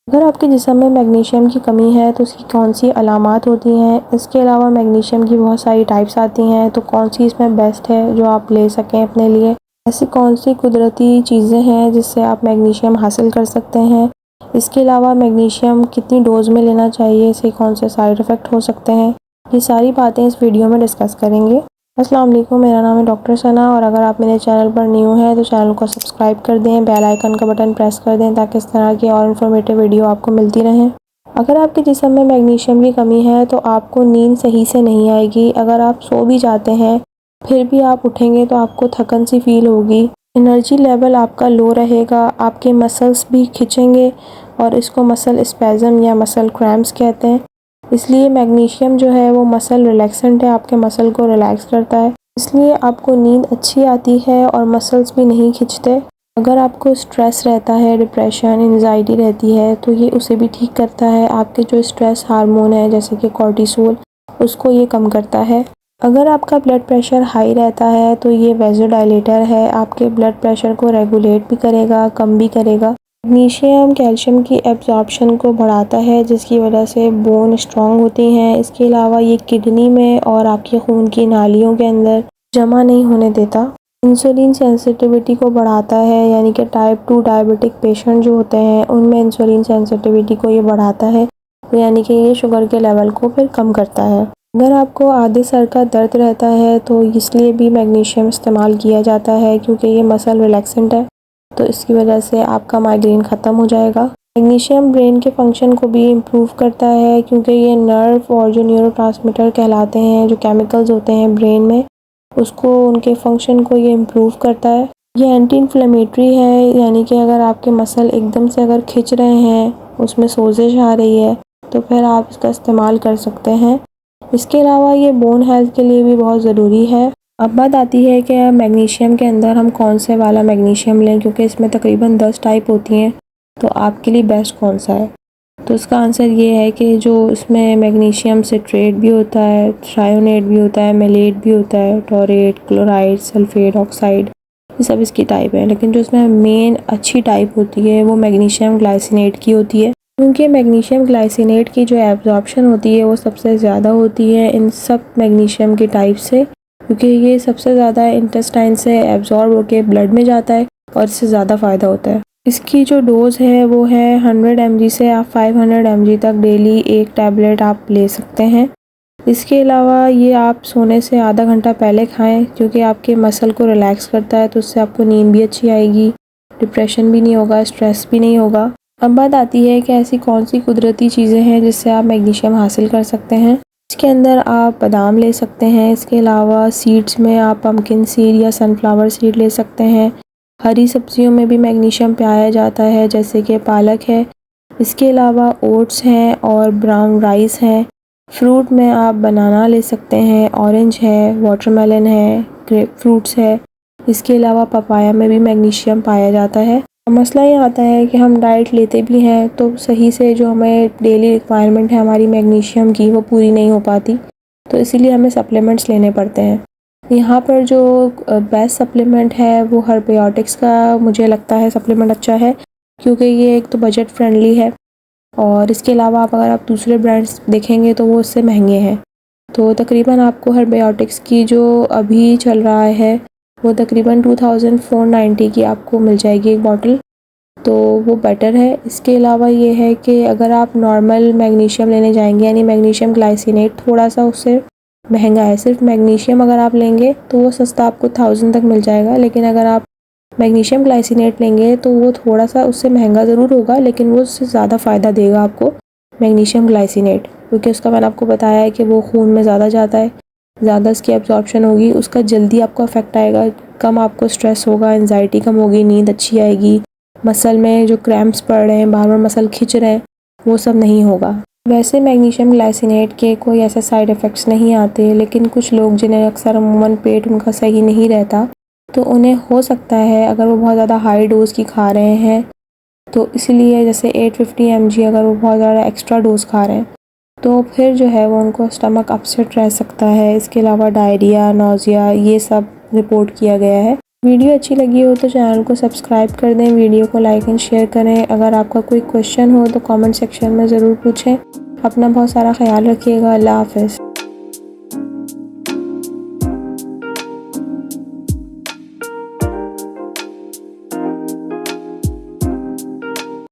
अगर आपके जिस्म में मैग्नीशियम की कमी है तो उसकी कौन सी अलामात होती हैं। इसके अलावा मैग्नीशियम की बहुत सारी टाइप्स आती हैं, तो कौन सी इसमें बेस्ट है जो आप ले सकें अपने लिए। ऐसी कौन सी कुदरती चीज़ें हैं जिससे आप मैग्नीशियम हासिल कर सकते हैं। इसके अलावा मैग्नीशियम कितनी डोज़ में लेना चाहिए, इससे कौन से साइड इफ़ेक्ट हो सकते हैं, ये सारी बातें इस वीडियो में डिस्कस करेंगे। अस्सलाम वालेकुम, मेरा नाम है डॉक्टर सना और अगर आप मेरे चैनल पर न्यू हैं तो चैनल को सब्सक्राइब कर दें, बेल आइकन का बटन प्रेस कर दें ताकि इस तरह की और इन्फॉर्मेटिव वीडियो आपको मिलती रहें। अगर आपके जिस्म में मैग्नीशियम की कमी है तो आपको नींद सही से नहीं आएगी। अगर आप सो भी जाते हैं फिर भी आप उठेंगे तो आपको थकन सी फील होगी, एनर्जी लेवल आपका लो रहेगा, आपके मसल्स भी खिंचेंगे और इसको मसल स्पैज़म या मसल क्रैम्प्स कहते हैं। इसलिए मैग्नीशियम जो है वो मसल रिलैक्सेंट है, आपके मसल को रिलैक्स करता है, इसलिए आपको नींद अच्छी आती है और मसल्स भी नहीं खिंचते। अगर आपको स्ट्रेस रहता है, डिप्रेशन, एंजाइटी रहती है तो ये उसे भी ठीक करता है। आपके जो स्ट्रेस हार्मोन है जैसे कि कॉर्टिसोल, उसको ये कम करता है। अगर आपका ब्लड प्रेशर हाई रहता है तो ये वेज़ोडाइलेटर है, आपके ब्लड प्रेशर को रेगुलेट भी करेगा, कम भी करेगा। मैग्नीशियम कैल्शियम की एब्जॉर्प्शन को बढ़ाता है जिसकी वजह से बोन स्ट्रॉन्ग होती हैं। इसके अलावा ये किडनी में और आपके खून की नालियों के अंदर जमा नहीं होने देता। इंसुलिन सेंसिटिविटी को बढ़ाता है, यानी कि टाइप 2 डायबिटिक पेशेंट जो होते हैं उनमें इंसुलिन सेंसिटिविटी को ये बढ़ाता है, तो यानी कि ये शुगर के लेवल को फिर कम करता है। अगर आपको आधे सर का दर्द रहता है तो इसलिए भी मैग्नीशियम इस्तेमाल किया जाता है क्योंकि ये मसल रिलैक्सेंट है, तो इसकी वजह से आपका माइग्रेन ख़त्म हो जाएगा। मैग्नीशियम ब्रेन के फंक्शन को भी इम्प्रूव करता है क्योंकि ये नर्व और जो न्यूरोट्रांसमीटर कहलाते हैं, जो केमिकल्स होते हैं ब्रेन में, उसको उनके फंक्शन को ये इम्प्रूव करता है। ये एंटी इन्फ्लेमेटरी है, यानी कि अगर आपके मसल एकदम से अगर खिंच रहे हैं, उसमें सोजिश आ रही है तो फिर आप इसका इस्तेमाल कर सकते हैं। इसके अलावा ये बोन हेल्थ के लिए भी बहुत ज़रूरी है। अब बात आती है कि मैग्नीशियम के अंदर हम कौन से वाला मैग्नीशियम लें, क्योंकि इसमें तकरीबन 10 टाइप होती हैं, तो आपके लिए बेस्ट कौन सा है। तो इसका आंसर ये है कि जो इसमें मैग्नीशियम सिट्रेट भी होता है, थ्रायोनेट भी होता है, मेलेट भी होता है, टोरेट, क्लोराइड, सल्फेट, ऑक्साइड, ये सब इसकी टाइप है। लेकिन जो इसमें मेन अच्छी टाइप होती है वो मैग्नीशियम ग्लाइसिनेट की होती है, क्योंकि मैग्नीशियम ग्लाइसिनेट की जो एब्जॉर्प्शन होती है वो सबसे ज़्यादा होती है इन सब मैग्नीशियम की टाइप से, क्योंकि ये सबसे ज़्यादा इंटेस्टाइन से एब्जॉर्ब होकर ब्लड में जाता है और इससे ज़्यादा फ़ायदा होता है। इसकी जो डोज़ है वो है 100 mg से आप 500 mg तक डेली एक टैबलेट आप ले सकते हैं। इसके अलावा ये आप सोने से आधा घंटा पहले खाएं, क्योंकि आपके मसल को रिलैक्स करता है, तो उससे आपको नींद भी अच्छी आएगी, डिप्रेशन भी नहीं होगा, स्ट्रेस भी नहीं होगा। अब बात आती है कि ऐसी कौन सी कुदरती चीज़ें हैं जिससे आप मैग्नीशियम हासिल कर सकते हैं। इसके अंदर आप बादाम ले सकते हैं, इसके अलावा सीड्स में आप पम्पकिन सीड या सनफ्लावर सीड ले सकते हैं। हरी सब्जियों में भी मैग्नीशियम पाया जाता है जैसे कि पालक है। इसके अलावा ओट्स हैं और ब्राउन राइस हैं। फ्रूट में आप बनाना ले सकते हैं, ऑरेंज है, वाटरमेलन है, ग्रेप फ्रूट्स है। इसके अलावा पपाया में भी मैग्नीशियम पाया जाता है। मसला ये आता है कि हम डाइट लेते भी हैं तो सही से जो हमें डेली रिक्वायरमेंट है हमारी मैग्नीशियम की वो पूरी नहीं हो पाती, तो इसीलिए हमें सप्लीमेंट्स लेने पड़ते हैं। यहाँ पर जो बेस्ट सप्लीमेंट है वो हर्बियोटिक्स का मुझे लगता है सप्लीमेंट अच्छा है, क्योंकि ये एक तो बजट फ्रेंडली है और इसके अलावा अगर आप दूसरे ब्रांड्स देखेंगे तो वो उससे महंगे हैं। तो तकरीबन आपको हर्बियोटिक्स की जो अभी चल रहा है वो तकरीबन 2490 की आपको मिल जाएगी एक बॉटल, तो वो बेटर है। इसके अलावा ये है कि अगर आप नॉर्मल मैग्नीशियम लेने जाएंगे, यानी मैग्नीशियम ग्लाइसिनेट, थोड़ा सा उससे महंगा है। सिर्फ मैग्नीशियम अगर आप लेंगे तो वो सस्ता आपको 1000 तक मिल जाएगा, लेकिन अगर आप मैग्नीशियम ग्लाइसिनेट लेंगे तो वो थोड़ा सा उससे महंगा ज़रूर होगा, लेकिन वो उससे ज़्यादा फ़ायदा देगा आपको मैग्नीशियम ग्लाइसिनेट, क्योंकि उसका मैंने आपको बताया है कि वो खून में ज़्यादा जाता है, ज़्यादा इसकी एब्जॉर्प्शन होगी, उसका जल्दी आपको अफेक्ट आएगा, कम आपको स्ट्रेस होगा, एंजाइटी कम होगी, नींद अच्छी आएगी, मसल में जो क्रैम्प्स पड़ रहे हैं, बार बार मसल खिंच रहे हैं, वो सब नहीं होगा। वैसे मैग्नीशियम ग्लाइसिनेट के कोई ऐसे साइड इफ़ेक्ट्स नहीं आते, लेकिन कुछ लोग जिन्हें अक्सर अमूमन पेट उनका सही नहीं रहता, तो उन्हें हो सकता है अगर वो बहुत ज़्यादा हाई डोज़ की खा रहे हैं, तो इसलिए जैसे 850 mg अगर वो बहुत ज़्यादा एक्स्ट्रा डोज़ खा रहे हैं तो फिर जो है वो उनको स्टमक अपसेट रह सकता है। इसके अलावा डायरिया, नौजिया, ये सब रिपोर्ट किया गया है। वीडियो अच्छी लगी हो तो चैनल को सब्सक्राइब कर दें, वीडियो को लाइक एंड शेयर करें। अगर आपका कोई क्वेश्चन हो तो कमेंट सेक्शन में ज़रूर पूछें। अपना बहुत सारा ख्याल रखिएगा। अल्लाह हाफ़िज़।